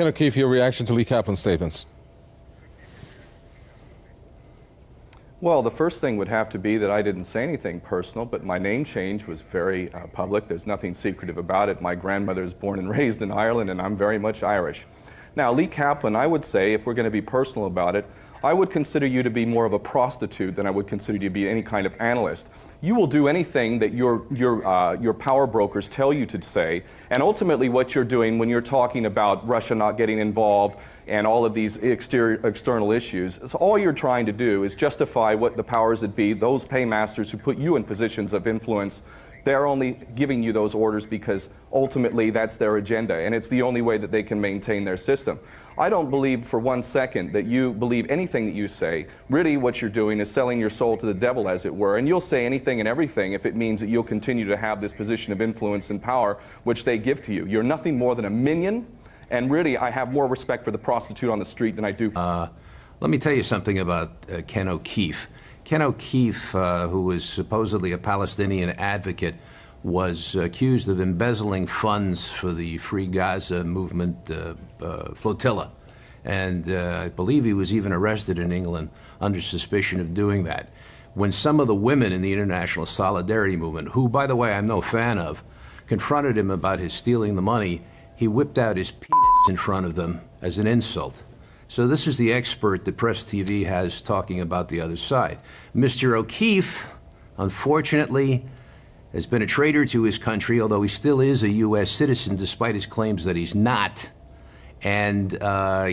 O'Keefe, your reaction to Lee Kaplan's statements? Well, the first thing would have to be that I didn't say anything personal, but my name change was very public. There's nothing secretive about it. My grandmother is born and raised in Ireland, and I'm very much Irish. Now, Lee Kaplan, I would say, if we're going to be personal about it, I would consider you to be more of a prostitute than I would consider you to be any kind of analyst. You will do anything that your power brokers tell you to say, and ultimately what you're doing when you're talking about Russia not getting involved and all of these external issues, so all you're trying to do is justify what the powers that be, those paymasters who put you in positions of influence, they're only giving you those orders because ultimately that's their agenda, and it's the only way that they can maintain their system. I don't believe for 1 second that you believe anything that you say. Really what you're doing is selling your soul to the devil, as it were, and you'll say anything and everything if it means that you'll continue to have this position of influence and power which they give to you. You're nothing more than a minion, and really I have more respect for the prostitute on the street than I do for Let me tell you something about Ken O'Keefe. Ken O'Keefe, who was supposedly a Palestinian advocate, was accused of embezzling funds for the Free Gaza movement flotilla. And I believe he was even arrested in England under suspicion of doing that. When some of the women in the International Solidarity Movement, who, by the way, I'm no fan of, confronted him about his stealing the money, he whipped out his penis in front of them as an insult. So this is the expert that Press TV has talking about the other side. Mr. O'Keefe, unfortunately, has been a traitor to his country, although he still is a U.S. citizen despite his claims that he's not. And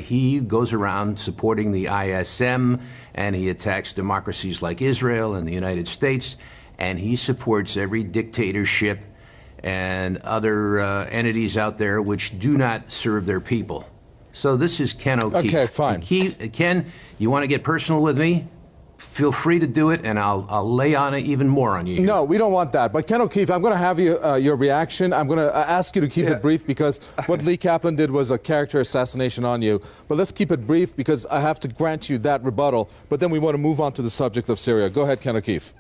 he goes around supporting the ISM, and he attacks democracies like Israel and the United States, and he supports every dictatorship and other entities out there which do not serve their people. So this is Ken O'Keefe. Okay, fine. Ken, you want to get personal with me? Feel free to do it, and I'll lay on it even more on you. No, we don't want that. But Ken O'Keefe, I'm going to have you, your reaction. I'm going to ask you to keep it brief because what Lee Kaplan did was a character assassination on you. But let's keep it brief because I have to grant you that rebuttal. But then we want to move on to the subject of Syria. Go ahead, Ken O'Keefe.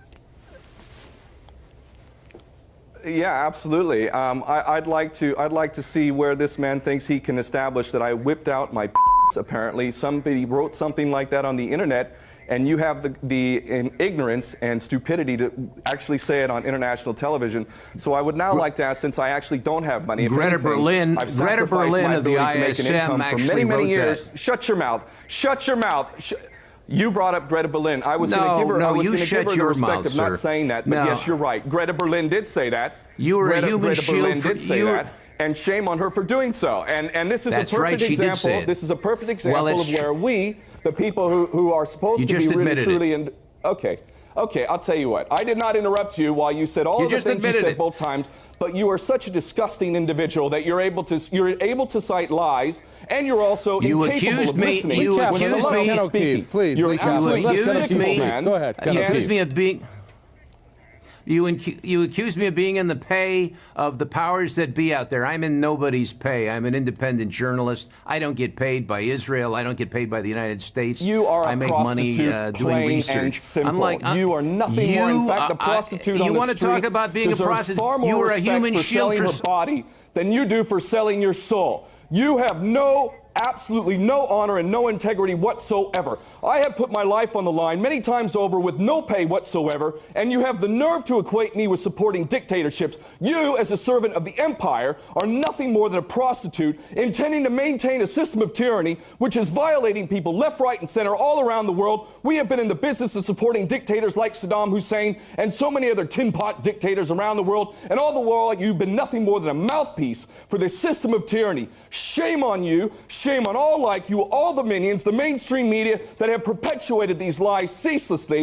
Yeah, absolutely. I'd like to see where this man thinks he can establish that I whipped out my penis. Apparently, somebody wrote something like that on the internet, and you have the ignorance and stupidity to actually say it on international television. So I would now like to ask, since I actually don't have money, if Greta anything, Berlin, I've sacrificed my of the ability to make an income for many, many years. Shut your mouth. Shut your mouth. You brought up Greta Berlin. I was going to give her, the respect of not saying that, but yes, you're right. Greta Berlin did say that. You were a human shield. Greta Berlin did say that, and shame on her for doing so. And this is a perfect example. This is a perfect example of where we, the people who are supposed to be really truly Okay, I'll tell you what. I did not interrupt you while you said all of the things you said both times, but you are such a disgusting individual that you're able to cite lies, and you're also incapable of listening. You accused me. Ken O'Keefe, please. You're an absolute cynical man. Go ahead, Ken O'Keefe. You accuse me of being in the pay of the powers that be out there. I'm in nobody's pay. I'm an independent journalist. I don't get paid by Israel. I don't get paid by the United States. You are I make money doing research. And simple. You are nothing more. In fact, a prostitute on the street. You want to talk about being a prostitute? Far more you are a respect human for shield selling her body than you do for selling your soul. You have absolutely no honor and no integrity whatsoever. I have put my life on the line many times over with no pay whatsoever, and you have the nerve to equate me with supporting dictatorships. You, as a servant of the empire, are nothing more than a prostitute intending to maintain a system of tyranny which is violating people left, right, and center all around the world. We have been in the business of supporting dictators like Saddam Hussein and so many other tin pot dictators around the world, and all the while you've been nothing more than a mouthpiece for this system of tyranny. Shame on you. Shame on all like you, all the minions, the mainstream media that have perpetuated these lies ceaselessly.